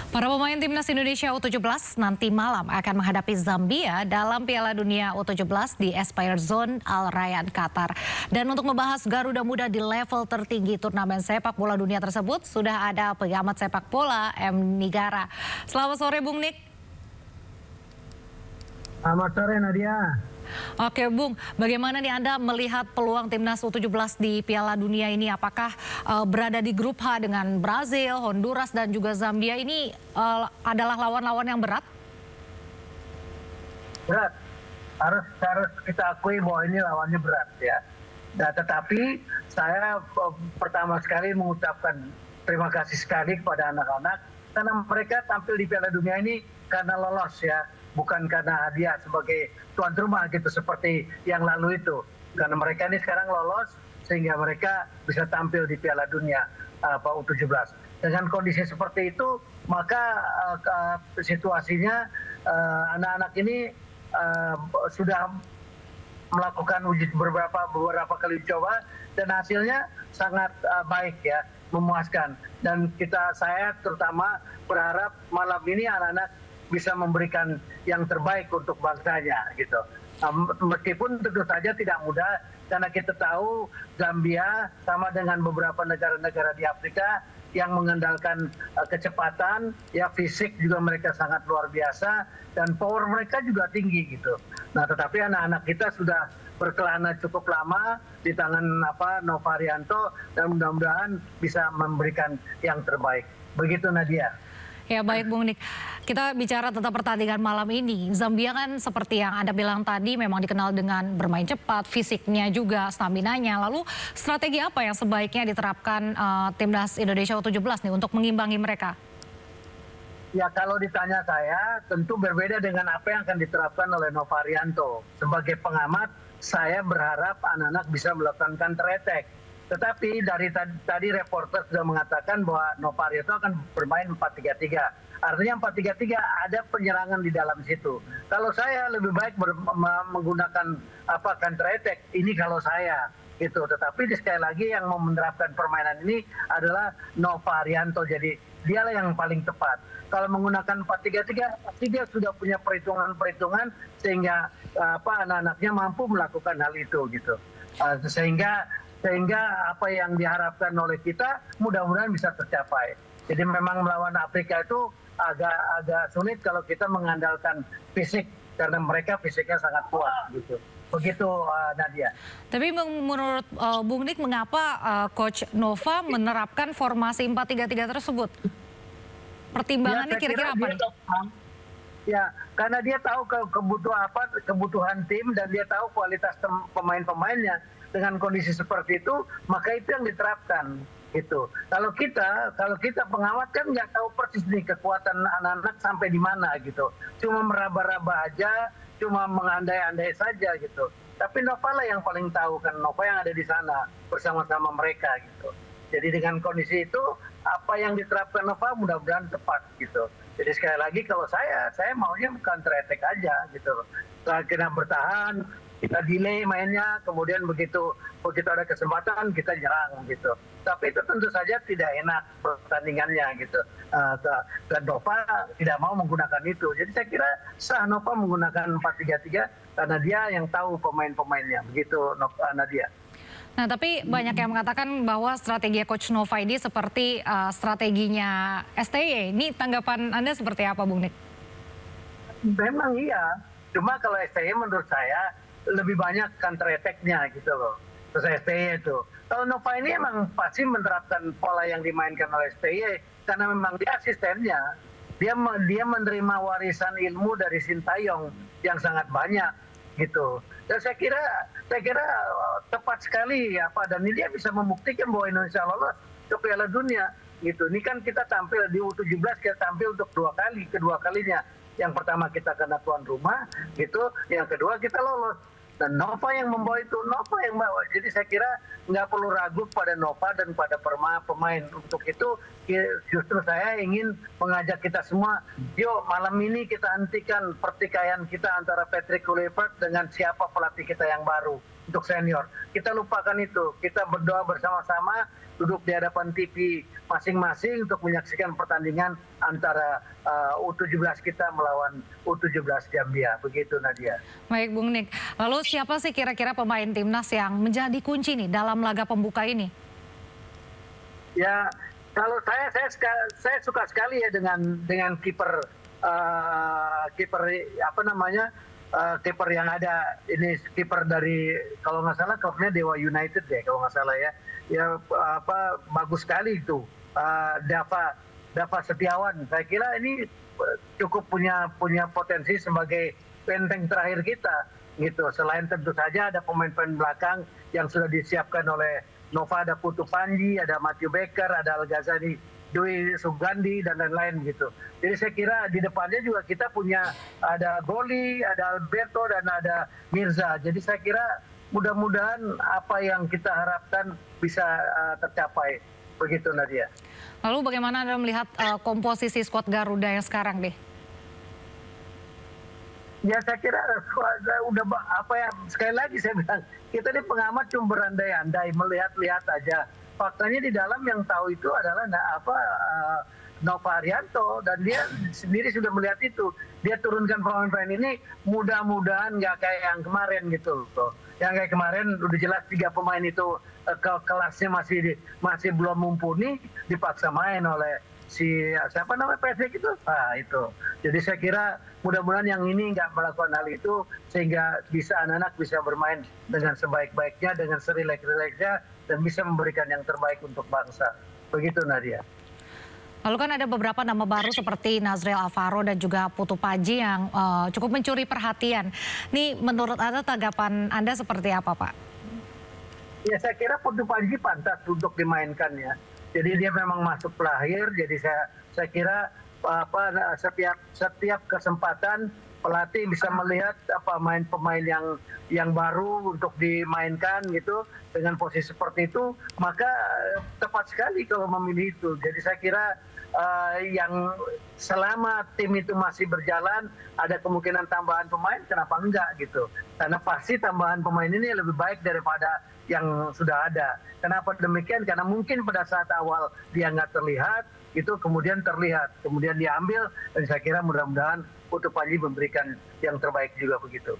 Para pemain timnas Indonesia U17 nanti malam akan menghadapi Zambia dalam Piala Dunia U17 di Aspire Zone Al Rayyan, Qatar. Dan untuk membahas Garuda Muda di level tertinggi turnamen sepak bola dunia tersebut, sudah ada pengamat sepak bola M. Nigara. Selamat sore Bung Nik. Selamat sore Nadia. Oke Bung, bagaimana nih Anda melihat peluang timnas U17 di Piala Dunia ini? Apakah berada di grup H dengan Brazil, Honduras dan juga Zambia ini adalah lawan-lawan yang berat? Berat, harus kita akui bahwa ini lawannya berat ya. Nah, tetapi saya pertama sekali mengucapkan terima kasih sekali kepada anak-anak karena mereka tampil di Piala Dunia ini karena lolos ya. Bukan karena hadiah sebagai tuan rumah gitu seperti yang lalu itu. Karena mereka ini sekarang lolos sehingga mereka bisa tampil di Piala Dunia U17. Dengan kondisi seperti itu maka situasinya anak-anak ini sudah melakukan uji beberapa kali coba dan hasilnya sangat baik ya, memuaskan. Dan saya terutama berharap malam ini anak-anak bisa memberikan yang terbaik untuk bangsanya gitu. Meskipun tentu saja tidak mudah karena kita tahu Zambia sama dengan beberapa negara-negara di Afrika yang mengandalkan kecepatan, ya fisik juga mereka sangat luar biasa dan power mereka juga tinggi gitu. Nah, tetapi anak-anak kita sudah berkelana cukup lama di tangan Nova Arianto dan mudah-mudahan bisa memberikan yang terbaik. Begitu Nadia. Ya baik Bung Nik, kita bicara tentang pertandingan malam ini. Zambia kan seperti yang Anda bilang tadi memang dikenal dengan bermain cepat, fisiknya juga, staminanya. Lalu strategi apa yang sebaiknya diterapkan timnas Indonesia U17 nih untuk mengimbangi mereka? Ya kalau ditanya saya tentu berbeda dengan apa yang akan diterapkan oleh Nova Arianto. Sebagai pengamat saya berharap anak-anak bisa melakukan counter attack. Tetapi dari tadi reporter sudah mengatakan bahwa Nova Arianto akan bermain 4-3-3. Artinya 4-3-3 ada penyerangan di dalam situ. Kalau saya lebih baik menggunakan counter attack. Ini kalau saya gitu. Tetapi sekali lagi yang mau menerapkan permainan ini adalah Nova Arianto. Jadi dialah yang paling tepat. Kalau menggunakan 4-3-3, pasti dia sudah punya perhitungan-perhitungan sehingga anak-anaknya mampu melakukan hal itu gitu. Sehingga apa yang diharapkan oleh kita mudah-mudahan bisa tercapai. Jadi memang melawan Afrika itu agak sulit kalau kita mengandalkan fisik karena mereka fisiknya sangat kuat gitu. Begitu Nadia. Tapi menurut Bung Nik mengapa Coach Nova menerapkan formasi 4-3-3 tersebut? Pertimbangannya kira-kira apa nih? Ya, karena dia tahu kebutuhan tim dan dia tahu kualitas pemain-pemainnya. Dengan kondisi seperti itu, maka itu yang diterapkan gitu. Kalau kita pengamat kan nggak tahu persis nih kekuatan anak-anak sampai di mana gitu. Cuma meraba-raba aja, cuma mengandai-andai saja gitu. Tapi Nova lah yang paling tahu kan, Nova yang ada di sana bersama-sama mereka gitu. Jadi dengan kondisi itu apa yang diterapkan Nova mudah-mudahan tepat gitu. Jadi sekali lagi kalau saya maunya counter attack aja gitu. Kita bertahan, kita delay mainnya, kemudian begitu ada kesempatan kita nyerang gitu. Tapi itu tentu saja tidak enak pertandingannya gitu. Dan Nova tidak mau menggunakan itu. Jadi saya kira sah Nova menggunakan 4-3-3 karena dia yang tahu pemain-pemainnya. Begitu Nadia. Nah tapi banyak yang mengatakan bahwa strategi Coach Nova ini seperti strateginya STY. Ini tanggapan Anda seperti apa Bung Nik? Memang iya. Cuma kalau STY menurut saya lebih banyak counter attack-nya gitu loh. Terus STY itu. Kalau Nova ini emang pasti menerapkan pola yang dimainkan oleh STY karena memang dia asistennya. Dia menerima warisan ilmu dari Sintayong yang sangat banyak gitu. Dan saya kira tepat sekali dan ini dia bisa membuktikan bahwa Indonesia lolos ke Piala Dunia gitu. Ini kan kita tampil di U17, kita tampil untuk kedua kalinya. Yang pertama kita kena tuan rumah gitu, yang kedua kita lolos. Dan Nova yang membawa itu, Nova yang bawa. Jadi saya kira nggak perlu ragu pada Nova dan pada pemain. Untuk itu justru saya ingin mengajak kita semua, yuk malam ini kita hentikan pertikaian kita antara Patrick Kluivert dengan siapa pelatih kita yang baru untuk senior. Kita lupakan itu, kita berdoa bersama-sama, duduk di hadapan TV masing-masing untuk menyaksikan pertandingan antara U17 kita melawan U17 Zambia. Begitu, Nadia. Baik, Bung Nik. Lalu siapa sih kira-kira pemain timnas yang menjadi kunci nih dalam laga pembuka ini? Ya, kalau saya suka sekali ya dengan kiper apa namanya, kiper yang ada ini, kiper dari kalau nggak salah klubnya Dewa United deh kalau nggak salah ya. Ya apa, bagus sekali itu, Dava Setiawan. Saya kira ini cukup punya potensi sebagai benteng terakhir kita gitu. Selain tentu saja ada pemain-pemain belakang yang sudah disiapkan oleh Nova, ada Putu Panji, ada Matthew Baker, ada Al Ghazali, Dwi Sugandi, dan lain-lain gitu. Jadi saya kira di depannya juga kita punya ada Goli, ada Alberto, dan ada Mirza. Jadi saya kira mudah-mudahan apa yang kita harapkan bisa tercapai. Begitu, Nadia. Lalu bagaimana Anda melihat komposisi skuad Garuda yang sekarang deh? Ya saya kira udah apa ya, sekali lagi saya bilang, kita ini pengamat cuma berandai-andai, melihat-lihat aja. Faktanya di dalam yang tahu itu adalah Nova Arianto, dan dia sendiri sudah melihat itu. Dia turunkan pemain-pemain ini mudah-mudahan nggak kayak yang kemarin gitu loh. Yang kayak kemarin udah jelas 3 pemain itu kelasnya masih belum mumpuni, dipaksa main oleh siapa namanya, Patrick itu. Nah itu. Jadi saya kira mudah-mudahan yang ini nggak melakukan hal itu, sehingga bisa anak-anak bisa bermain dengan sebaik-baiknya, dengan serileks-rileksnya, dan bisa memberikan yang terbaik untuk bangsa. Begitu, Nadia. Lalu kan ada beberapa nama baru seperti Nazril Alvaro dan juga Putu Paji yang cukup mencuri perhatian. Nih menurut Anda, tanggapan Anda seperti apa, Pak? Ya saya kira Putu Paji pantas untuk dimainkan ya. Jadi dia memang masuk pelahir, jadi saya kira setiap kesempatan pelatih bisa melihat pemain-pemain yang baru untuk dimainkan gitu dengan posisi seperti itu, maka tepat sekali kalau memilih itu. Jadi saya kira yang selama tim itu masih berjalan, ada kemungkinan tambahan pemain, kenapa enggak gitu. Karena pasti tambahan pemain ini lebih baik daripada yang sudah ada. Kenapa demikian? Karena mungkin pada saat awal dia nggak terlihat, itu kemudian terlihat, kemudian diambil, dan saya kira mudah-mudahan Putu Panji memberikan yang terbaik juga begitu.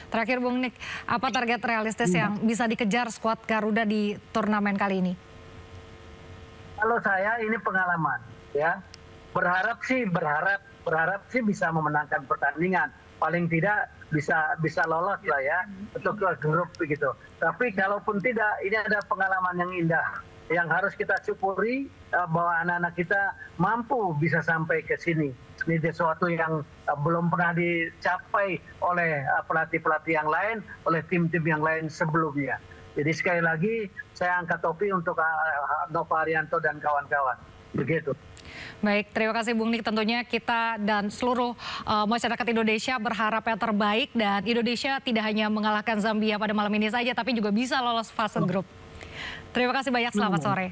Terakhir, Bung Nik, apa target realistis yang bisa dikejar skuad Garuda di turnamen kali ini? Kalau saya ini pengalaman, ya berharap sih bisa memenangkan pertandingan, paling tidak bisa lolos lah ya untuk ke grup begitu. Tapi kalaupun tidak, ini ada pengalaman yang indah yang harus kita syukuri, bahwa anak-anak kita mampu bisa sampai ke sini. Ini sesuatu yang belum pernah dicapai oleh pelatih-pelatih yang lain, oleh tim-tim yang lain sebelumnya. Jadi sekali lagi saya angkat topi untuk Nova Arianto dan kawan-kawan. Begitu. Baik, terima kasih Bung Nik. Tentunya kita dan seluruh masyarakat Indonesia berharap yang terbaik, dan Indonesia tidak hanya mengalahkan Zambia pada malam ini saja, tapi juga bisa lolos fase grup. Terima kasih banyak, selamat sore.